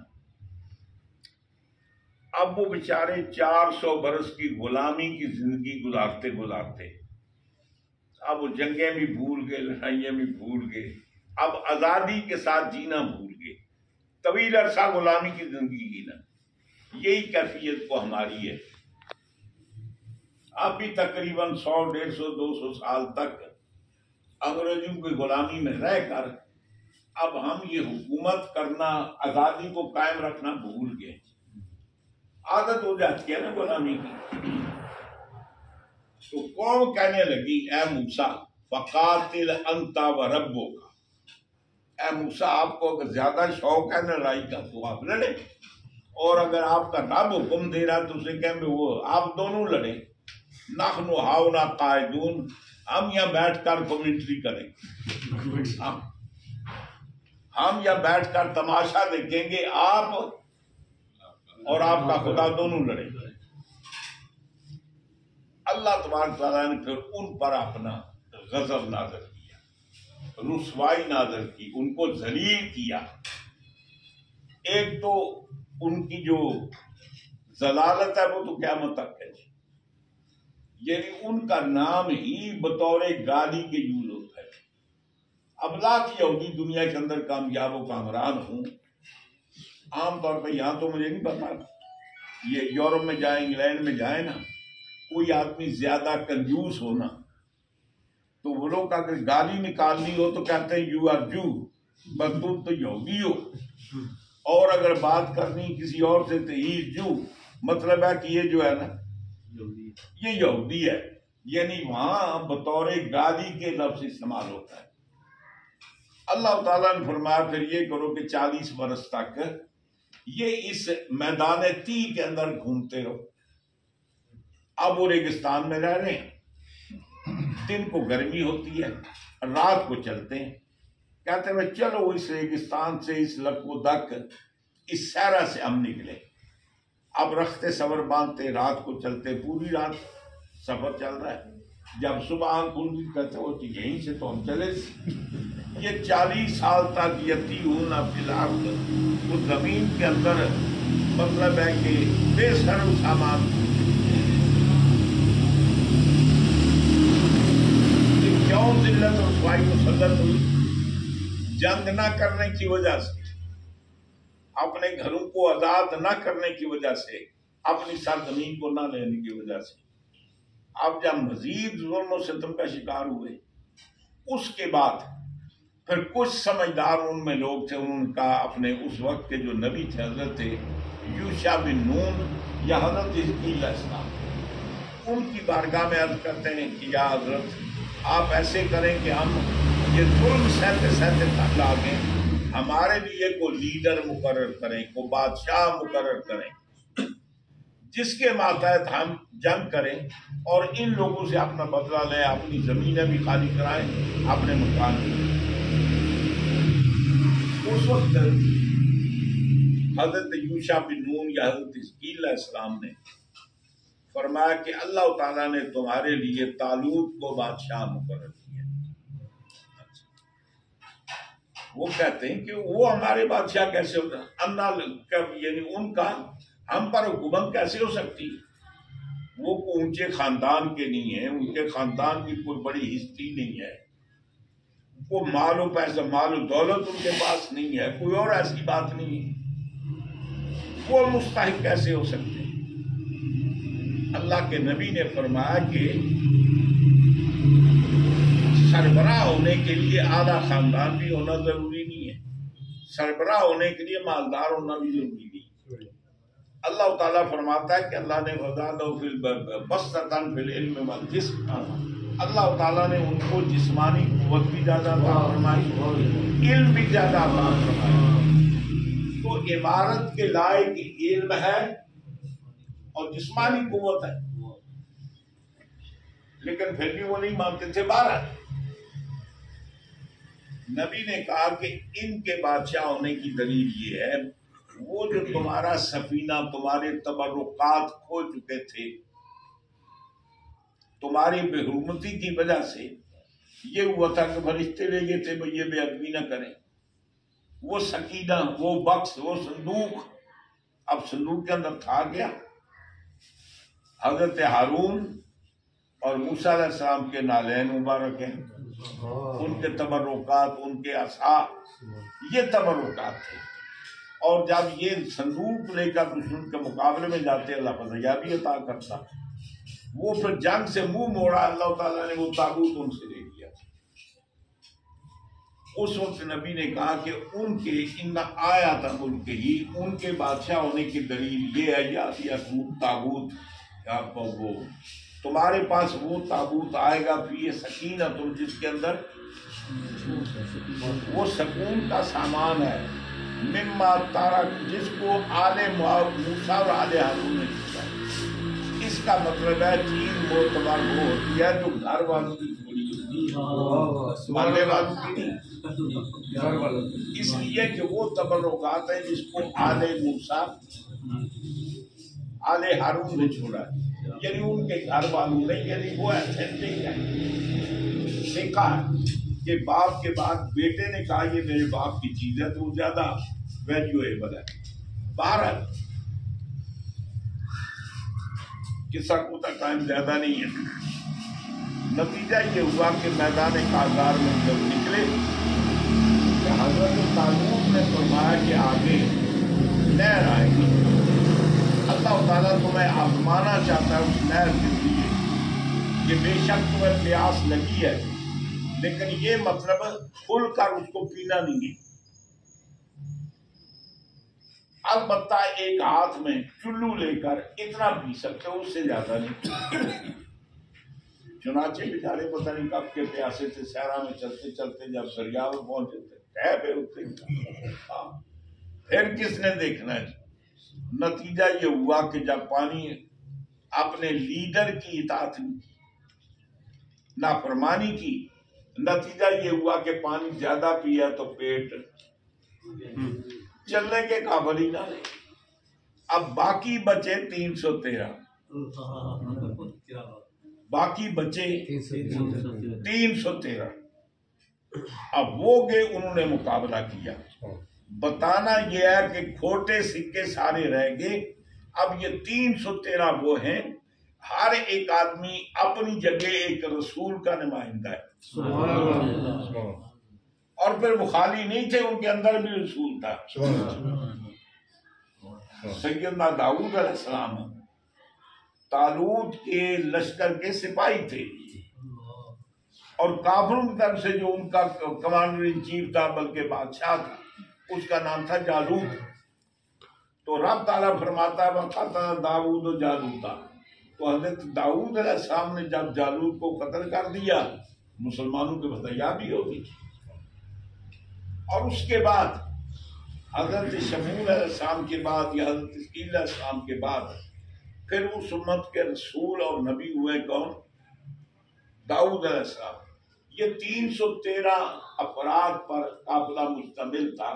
अब वो बेचारे 400 बरस की गुलामी की जिंदगी गुजारते गुजारते अब वो जंगें भी भूल गए, लड़ाइयां भी भूल गए, अब आजादी के साथ जीना भूल गए, तवील अरसा गुलामी की जिंदगी जीना। यही कैफियत को हमारी है। अब भी तकरीबन 100, 150, 200 साल तक अंग्रेजों की गुलामी में रहकर अब हम ये हुकूमत करना, आजादी को कायम रखना भूल गए। आदत हो जाती है ना गुलामी की। तो कौम कहने लगी, ए मूसा फकातिल अंता व रब्बो का, ए मूसा आपको अगर ज्यादा शौक है ना लड़ाई का तो आप लड़े, और अगर आपका रब हुक्म दे रहा तो उसे कहें वो आप दोनों लड़े। नखनु हाउना कायदून, हम यहाँ बैठकर कमेंट्री करेंगे, हम यहाँ बैठकर तमाशा देखेंगे, आप और आपका खुदा दोनों लड़ेंगे। अल्लाह तबारक तआला ने फिर उन पर अपना गजब नाज़िल किया, रुसवाई नाज़िल की, उनको जलील किया। एक तो उनकी जो जलालत है वो तो क़यामत तक है, यानी उनका नाम ही बतौर गाली के यूज होता है। अब लाख यहूदी दुनिया के अंदर कामयाब व कामरान हूँ, आमतौर पर यहाँ तो मुझे नहीं पता, ये यूरोप में जाए, इंग्लैंड में जाए ना, कोई आदमी ज्यादा कंजूस हो ना, तो वो लोग अगर गाली निकालनी हो तो कहते हैं यू आर जू, बस तुम तो यहूदी हो। और अगर बात करनी किसी और से तो ही जू, मतलब है कि ये जो है ना ये यहूदी है, यानी वहां बतौर गाली के लफ्ज इस्तेमाल होता है। अल्लाह ताला ने फरमाया फिर ये करो कि 40 बरस तक ये इस मैदान ती के अंदर घूमते रहो। अब वो रेगिस्तान में रह रहे हैं, दिन को गर्मी होती है, रात को चलते हैं, कहते हैं चलो इस रेगिस्तान से, इस लकवदक, इस सहरा से हम निकले। अब रखते सबर बांधते, रात को चलते, पूरी रात सफर चल रहा है। जब सुबह आंख खुलती कहते हो कि यहीं से तो हम चले। ये 40 साल तक यतीहून फिल अर्द, उस जमीन के अंदर, मतलब है कि बेसर सामान, क्यों जिल्लत और रुसवाई मुसल्लत हुई? जंग ना करने की वजह से, अपने घरों को आजाद ना करने की वजह से, अपनी सरजमीन को ना लेने की वजह से। अब जब मजीद जुल्म और सितम का शिकार हुए, उसके बाद फिर कुछ समझदार उनमें लोग थे, उनका अपने उस वक्त के जो नबी थे, हजरत यूशा बिन नून या हजरत हिजकील अलैहिस्सलाम, उनकी बारगाह में अर्ज करते हैं कि या हजरत आप ऐसे करें कि हम ये जुल्म सहते सहते थक लागे, हमारे लिए को लीडर मुकर्रर करें, को बादशाह मुकर्रर करें, जिसके मातहत हम जंग करें और इन लोगों से अपना बदला लें, अपनी जमीनें भी खाली कराएं, अपने मकान भी। उस वक्त हजरत यूशा बिन नून या हजरत हिजकील अलैहिस्सलाम ने फरमाया कि अल्लाह ताला ने तुम्हारे लिए तालूत को बादशाह मुकर्रर किया। वो कहते हैं कि वो हमारे बादशाह कैसे होगा, अन्ना यानी उनका हम पर हुकूमत कैसे हो सकती? वो ऊंचे खानदान के नहीं है, उनके खानदान की कोई बड़ी हिस्ट्री नहीं है, वो मालो पैसा, मालो दौलत उनके पास नहीं है, कोई और ऐसी बात नहीं है, वो मुस्तहिक कैसे हो सकते? अल्लाह के नबी ने फरमाया कि सरबराह होने के लिए आला खानदान भी होना जरूरी नहीं है, सरबराह होने के लिए मालदार होना भी जरूरी नहीं। अल्लाह ताला फरमाता है कि अल्लाह ने फिल इल्म वल जिस्म, अल्लाह ताला ने उनको जिस्मानी कुव्वत भी ज्यादा अता फरमाई, इल्म भी ज्यादा अता फरमाई। तो इमारत के लायक इल्म है और जिस्मानी कुव्वत है, लेकिन फिर भी वो नहीं मानते थे। 12 नबी ने कहा कि इनके बादशाह होने की दलील ये है, वो जो तुम्हारा सफीना, तुम्हारे तबर्रुकात खो चुके थे, तुम्हारी बेहुरमती की वजह से ये हुआ था कि फरिश्ते ले गए थे भाई ये बेअदबी ना करें। वो सकीना, वो बक्स, वो संदूक, अब संदूक के अंदर था गया हजरत हारून और मूसा अलैहिस्सलाम के नालैन मुबारक हैं, उनके तबर्रुकात, उनके असा, ये तबर्रुकात थे। और जब ये संदूक लेकर दुश्मन के मुकाबले में जाते, अल्लाह फज़याबी अता करता, वो फिर जंग से मुंह मोड़ा, अल्लाह ताला ने वो ताबूत उनसे ले लिया। उस वक्त नबी ने कहा कि उनके इन आया था उनके ही उनके बादशाह होने की दलील ये है या ताबूत वो तुम्हारे पास वो ताबूत आएगा फिर ये सकीना तुम जिसके अंदर वो सकून का सामान है मिम्मा तारा जिसको आले मूसा और आले हारून ने किया। इसका मतलब है चीज वो तुम्हारी वो होती है जो घर वालों की थोड़ी मानने वालों की नहीं, इसलिए कि वो तबर्रुकात है जिसको आले मूसा आले हारून ने छोड़ा, यानी उनके घर वालों ने, यानी वो एथेंटिक है। देखा कि बाप के बाद बेटे ने कहा ये मेरे बाप की चीज है तो वो ज्यादा वैल्यूएबल है। भारत किस्सा को तक टाइम ज्यादा नहीं है। नतीजा ये हुआ कि मैदान काजार में जब निकले हजरत तालूत ने फरमाया कि आगे नहर आएगी, अल्लाह ताला तुम्हें आजमाना चाहता है उस नहर के लिए कि बेशक तुम्हें प्यास लगी है लेकिन ये मतलब खुलकर उसको पीना नहीं है, अलबत्ता एक हाथ में चुल्लू लेकर इतना पी सकते हो, उससे ज्यादा नहीं। चुनाचे बेचारे पता नहीं कब के प्यासे थे, सहरा में चलते चलते जब दरिया में पहुंचे थे पे उठते। फिर किसने देखना है? नतीजा ये हुआ कि जब पानी अपने लीडर की इताअत नाफरमानी की, नतीजा ये हुआ कि पानी ज्यादा पिया तो पेट चलने के काबिल ही ना रहे। अब बाकी बचे 313, बाकी बचे 313। अब वो गए, उन्होंने मुकाबला किया। बताना यह है कि खोटे सिक्के सारे रह गए। अब ये 313 वो हैं, हर एक आदमी अपनी जगह एक रसूल का नुमाइंदा है। और फिर वो खाली नहीं थे, उनके अंदर भी रसूल था। सैयदना दाऊद अलैहिस्सलाम तालूत के लश्कर के सिपाही थे और काफिरों की तरफ से जो उनका कमांडर इन चीफ था, बल्कि बादशाह था, उसका नाम था जालूत। तो रब ताला फरमाता है वक़तल दाऊद जालूता। तो हजरत दाऊद अलैहिस्सलाम ने जब जालूत को कत्ल कर दिया, मुसलमानों की बदयाबी होगी। और उसके बाद हजरत शमूल अलैहिस्सलाम के बाद या हजरत इस्कील अलैहिस्सलाम के बाद फिर उस उम्मत के रसूल और नबी हुए कौन? दाऊद अलैहिस्सलाम। ये 313 अफराद पर काफिला मुश्तमिल था।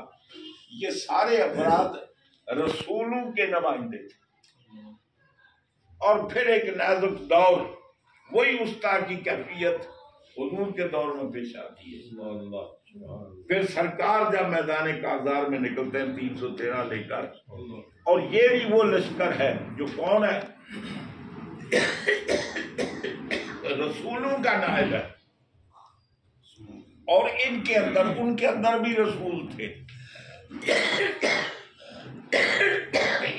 ये सारे अफराद रसूलों के नुमाइंदे थे। और फिर एक नाजुक दौर, वही उस्ता की कैफियत हुजूर के दौर में पेश आती है। फिर सरकार जब मैदान काजार में निकलते हैं 313 लेकर, और ये भी वो लश्कर है जो कौन है? रसूलों का नायब है। और इनके अंदर, उनके अंदर भी रसूल थे।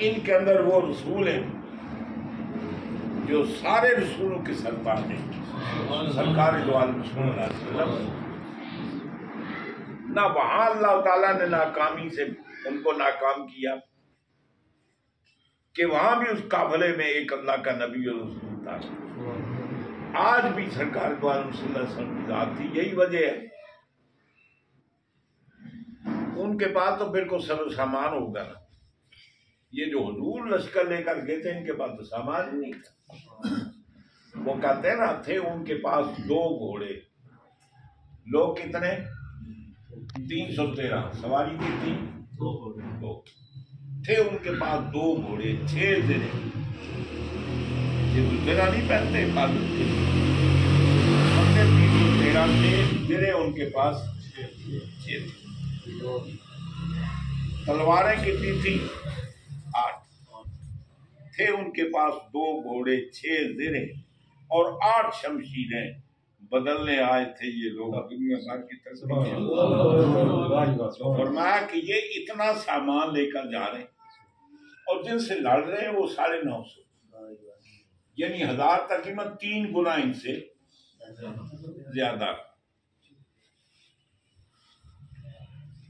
इनके अंदर वो रसूल है जो सारे रसूलों के सरदार हैं, सरकार दो आलम सल्लल्लाहु। ना वहां अल्लाह ताला ने नाकामी से उनको नाकाम किया कि वहां भी उस काफिले में एक अल्लाह का नबी और रसूल था। आज भी सरकार दो आलम सल्लल्लाहु अलैहि वसल्लम की जात थी। यही वजह है उनके पास तो फिर को सर सामान होगा ना। ये जो हुजूर लश्कर लेकर गए थे, इनके पास तो सामान ही नहीं था। वो कहते हैं ना, थे उनके पास 2 घोड़े। लोग कितने? 313। सवारी कितनी? 2 थे उनके पास। 2 घोड़े, 6 जिरे। ये जिरा नहीं पहनते, 313 थे जिरे उनके पास। 6 तलवारें कितनी थी? 8 थे उनके पास। 2 घोड़े, 6 जिरे और 8 शमशीरें बदलने आए थे ये लोग दुनिया भर की तरफ। फरमाया कि ये इतना सामान लेकर जा रहे हैं और जिनसे लड़ रहे हैं वो 950, यानी 1000 तकरीबन 3 गुना इनसे ज्यादा।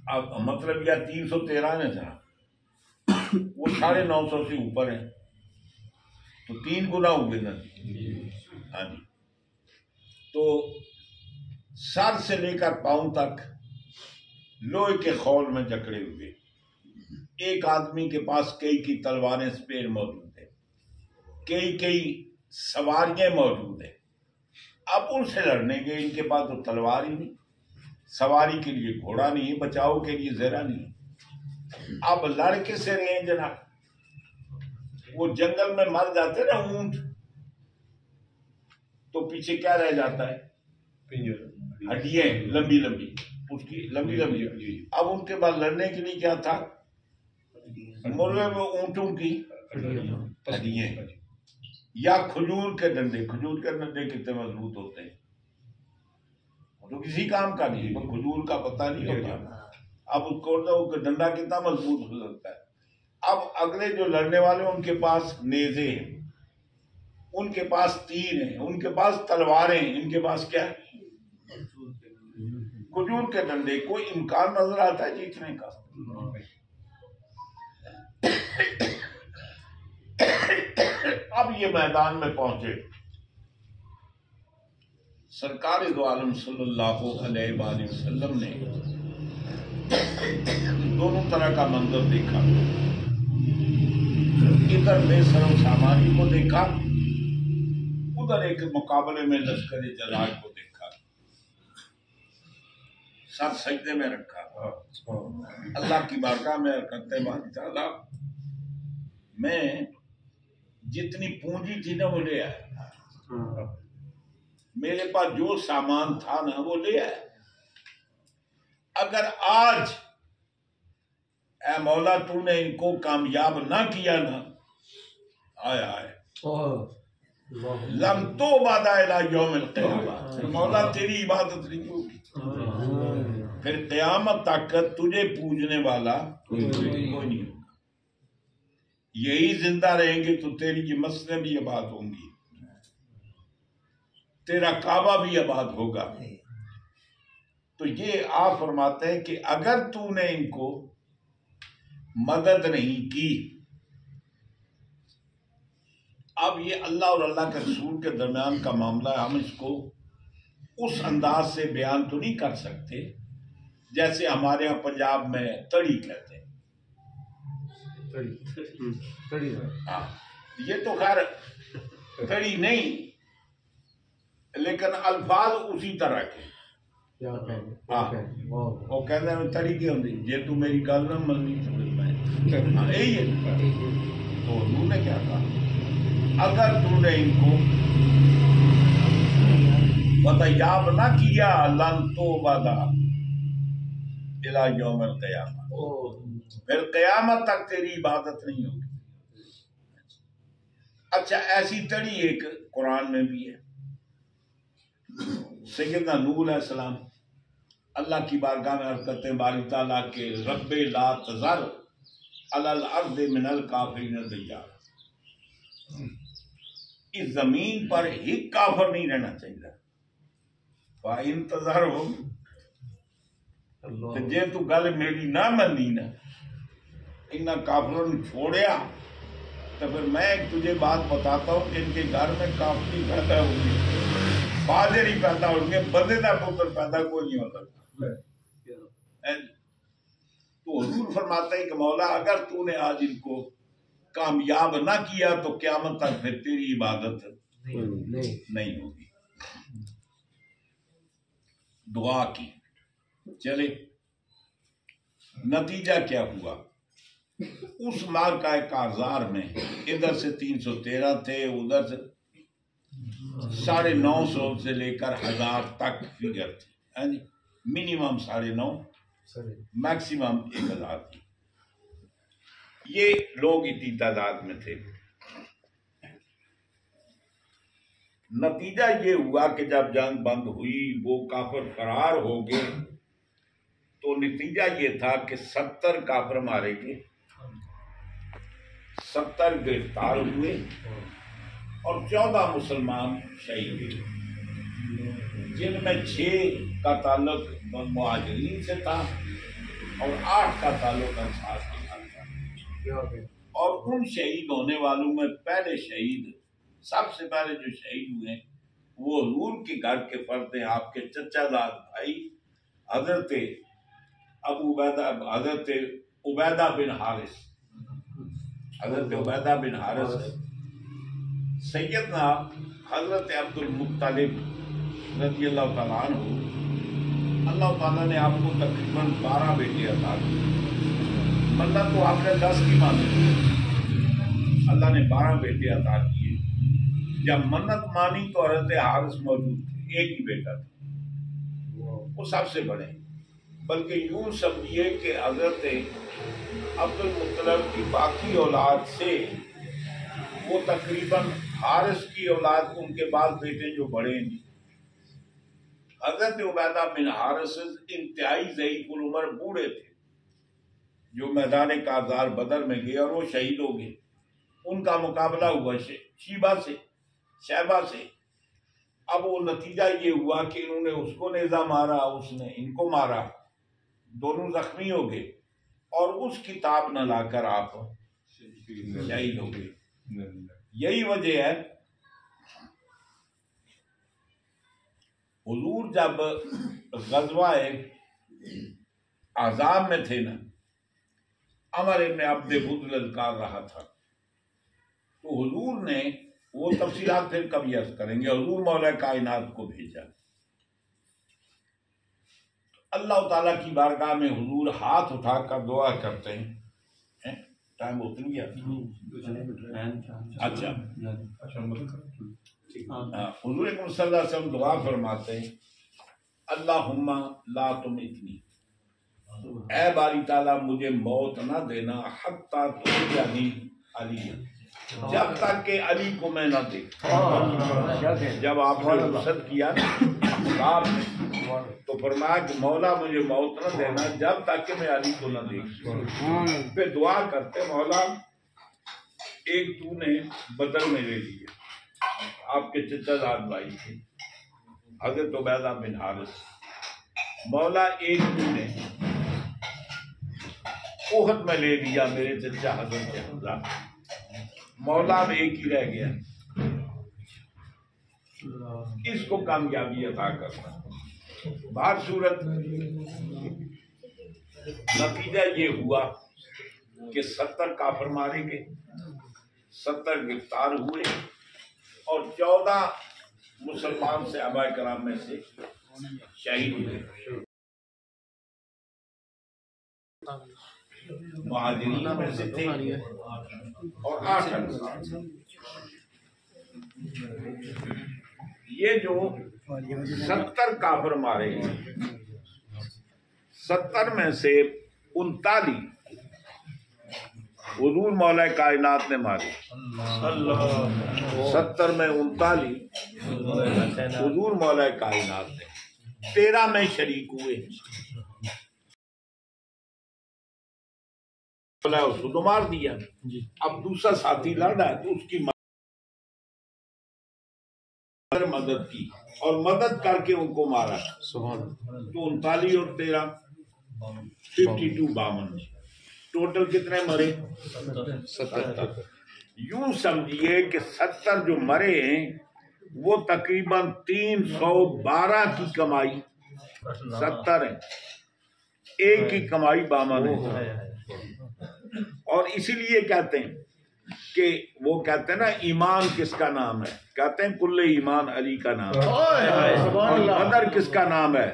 अब मतलब या 313 में था, वो 950 से ऊपर है, तो 3 गुना हुए ना। हाँ जी। तो सर से लेकर पांव तक लोहे के खौल में जकड़े हुए। एक आदमी के पास कई तलवारें स्पेयर मौजूद है, कई सवारियां मौजूद है। अब उनसे लड़ने के इनके पास तो तलवार ही नहीं, सवारी के लिए घोड़ा नहीं, बचाव के लिए जरा नहीं। अब लड़के से रहे जनाब, वो जंगल में मर जाते ना ऊंट, तो पीछे क्या रह जाता है? हड्डियां लंबी लंबी, उसकी लंबी लंबी। अब उनके बाद लड़ने के लिए क्या था? मुर्गे में ऊंटों की हड्डियां या खजूर के डंडे। खजूर के डंडे कितने मजबूत होते हैं, तो किसी काम का नहीं, पर खजूर का पता नहीं होता। अब उसको डंडा कितना मजबूत हो सकता है। अब अगले जो लड़ने वाले उनके पास नेज़े हैं, उनके पास तीर हैं, उनके पास तलवारें हैं, इनके पास क्या है? खजूर के डंडे। कोई इम्कान नजर आता है जीतने का? अब ये मैदान में पहुंचे, सरकार दो आलम सल्लल्लाहु अलैहि वसल्लम ने दोनों तरह का मंजर देखा। इधर बेसरो सामानी को देखा, उधर एक मुकाबले में लश्कर जलाल को देखा। सब सजदे में रखा, अल्लाह की बारगाह में करते माशाअल्लाह, मैं जितनी पूंजी थी ना वो ले आया, मेरे पास जो सामान था ना वो ले आया। अगर आज ऐ मौला तूने इनको कामयाब ना किया ना, आए आए लम तो बादा यौमिल क़यामह, मौला तेरी इबादत नहीं होगी, फिर क़यामत तक तुझे पूजने वाला कोई नहीं होगा। यही जिंदा रहेंगे तो तेरी ये मस्जिदें भी आबाद होंगी, तेरा काबा भी आबाद होगा। तो ये आप फरमाते हैं कि अगर तूने इनको मदद नहीं की, अब ये अल्लाह और अल्लाह के रसूल के दरमियान का मामला है, हम इसको उस अंदाज से बयान तो नहीं कर सकते जैसे हमारे यहाँ पंजाब में तड़ी कहते हैं। तड़ी हाँ, ये तो खैर तड़ी नहीं, लेकिन अल्फाज उसी तरह के। हाँ, वो कहते हैं तड़ी की होती, जे तू मेरी गल ना मननी तो मैं यही है। तो उन्होंने क्या कहा, अगर तूने इनको बतायाब ना किया लन तो बादा इला यौमिल क़यामह, फिर क़यामत तक तेरी इबादत नहीं होगी। अच्छा, ऐसी तड़ी एक कुरान में भी है। सैयदना नूह अलैहिस्सलाम अल्लाह की बारगाह में अर्ज़ करते हैं, बारी ताला के रब्बे ला तज़र अलल अर्ज़ मिनल काफ़िरीन दय्यार, इस जमीन पर एक काफर नहीं रहना चाहिए। इंतजार हो तो जे तू गल मेरी ना मनी ना, इन्ना काफरों ने छोड़िया, तो फिर मैं तुझे बात बताता हूँ कि इनके घर में काफरी पैदा होगी, बादर ही पैदा होंगे, बंदे का पुत्र पैदा कोई नहीं हो सकता। तो हुजूर फरमाते हैं कि मौला अगर तूने आज इनको कामयाब ना किया तो क़यामत तक फिर तेरी इबादत नहीं होगी। दुआ की, चले नतीजा क्या हुआ? उस मार का कारजार में इधर से 313 थे, उधर से 950 से लेकर 1000 तक फिगर थी। मिनिमम 950, मैक्सिमम 1000 थी। ये लोग इतनी तादाद में थे। नतीजा ये हुआ कि जब जंग बंद हुई, वो काफिर फरार हो गए, तो नतीजा ये था कि 70 काफिर मारे गए, 70 गिरफ्तार हुए और 14 मुसलमान शहीद हुए, जिनमें 6 का ताल्लुक मुहाजिरीन से था और 8 का ताल्लुक अंसार के साथ था। और उन शहीद होने वालों में पहले शहीद, सबसे पहले जो शहीद हुए वो हुजूर के घर के फर्द हैं, आपके चचाजाद भाई हजरत अबू उबैदा, हजरत उबैदा बिन हारिस, हजरत उबैदा बिन हारिस, सैयदना हजरत अब्दुल मुत्तलिब रज़ियल्लाहु ताला अन्हु, अल्लाह ताला ने आपको तकरीबन 12 बेटे अता किए। मतलब तो आपने 10 की मानी, अल्लाह ने 12 बेटे अता किए। जब मन्नत मानी तो हजरत हारिस मौजूद थे, एक ही बेटा था, वो सबसे बड़े। बल्कि यूं समझिए कि हजरत अब्दुल मुत्तलिब की बाकी औलाद से वो तकरीबन हारिस की औलाद, उनके बाद बेटे जो बड़े हैं, हजरत उबैदा बिन हारिस इंतहाई ज़ईफ़ुल उम्र बूढ़े थे, जो मैदान कारज़ार बदर में गए और वो शहीद हो गए। उनका मुकाबला हुआ शैबा से। अब वो नतीजा ये हुआ कि इन्होंने उसको नेज़ा मारा, उसने इनको मारा, दोनों जख्मी हो गए और उस किताब न लाकर आप शहीद हो गए। यही वजह है हुजूर जब ग़ज़वाए अहज़ाब में थे ना, अमर इब्न अब्द बुद ललकार रहा था, तो हुजूर ने वो तफसीलात फिर कभी अर्ज करेंगे। हुजूर मौला कायनात को भेजा, अल्लाह ताला की बारगाह में हुजूर हाथ उठाकर दुआ करते हैं। टाइम उतन गया? अच्छा, हुजूर सल्लल्लाहु अलैहि वसल्लम दुआ फरमाते हैं, अल्लाहुम्मा ला तुमितनी, ऐ बारी ताला मुझे मौत ना देना, हत्ता तुमजानी अली, जब तक के अली को मैं ना देख। जब आपने रुखसत किया ना तो फरमाया कि मौला मुझे मौत न देना जब तक कि मैं अली को न देख। फिर दुआ करते, मौला एक तूने बदर में ले लिया, आपके चचाजाद भाई थे हजरत उबैदा बिन हारिस, मौला एक तूने ओहद में ले लिया मेरे चचा हजरत हमजा, मौला अब एक ही रह गया, इसको कामयाबी अता करना। बात सूरत नतीजा ये हुआ कि 70 काफिर मारे गए, 70 गिरफ्तार हुए और 14 मुसलमान सहाबा कराम में से शहीद हुए। मुहाजिरीन में से थे और 8 अंसार। ये जो 70 काफिर मारे, 70 में से 39 हुजूर मौला कायनात ने मारे। 70 में 39 हुजूर मौला कायनात ने, 13 में शरीक हुए, उसको तो मार दिया। अब दूसरा साथी लड़ रहा है तो उसकी मदद की और मदद करके उनको मारा। तो 39 और 13 52 52, टोटल कितने मरे? 70। यूं समझिए कि 70 जो मरे हैं वो तकरीबन 312 की कमाई 70 है, एक की कमाई 52 है। और इसीलिए कहते हैं कि वो कहते हैं ना, ईमान किसका नाम है? कहते हैं कुल्ले ईमान अली का नाम है। और बदर किसका नाम है?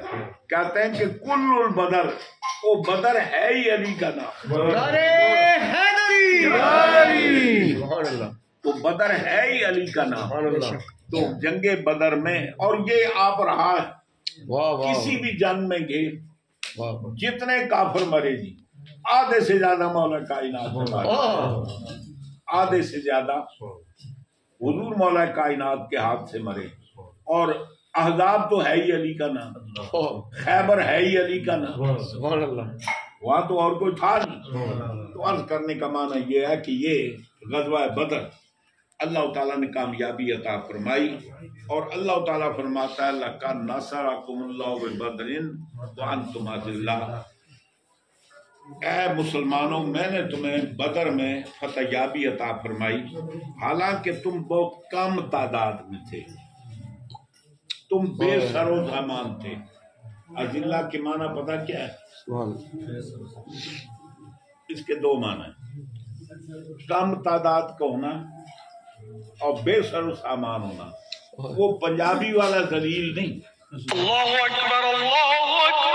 कहते हैं कि कुल्लुल बदर, वो बदर है ही अली का नाम। तो बदर है ही अली का नाम। तो जंगे बदर में, और ये आप रहा है किसी भी जंग में गए, जितने काफिर मरे जी, आधे से ज्यादा मौला कायनात मरे, आधे से ज्यादा हुजूर मौला कायनात के हाथ से मरे। और अहज़ाब तो है ही अली का नाम, खैबर है ही अली का नाम, वहां तो और कोई था नहीं। तो अर्ज करने का माना यह है कि ये ग़ज़वा बदर अल्लाह ताला ने कामयाबी अता फरमाई। और अल्लाह ताला फरमाता है, लक़द नसरकुमुल्लाहु बिबदरिन व अंतुम अज़िल्ला, ऐ मुसलमानों, मैंने तुम्हें बदर में फतहयाबी अता फरमाई, हालांकि तुम बहुत कम तादाद में थे, तुम बेसरो सामान थे। अजिल्ला के माना पता क्या है? इसके दो माना है, कम तादाद का होना और बेसरो सामान होना। वो पंजाबी वाला जलील नहीं। अल्लाहु अकबर, अल्लाहु अकबर।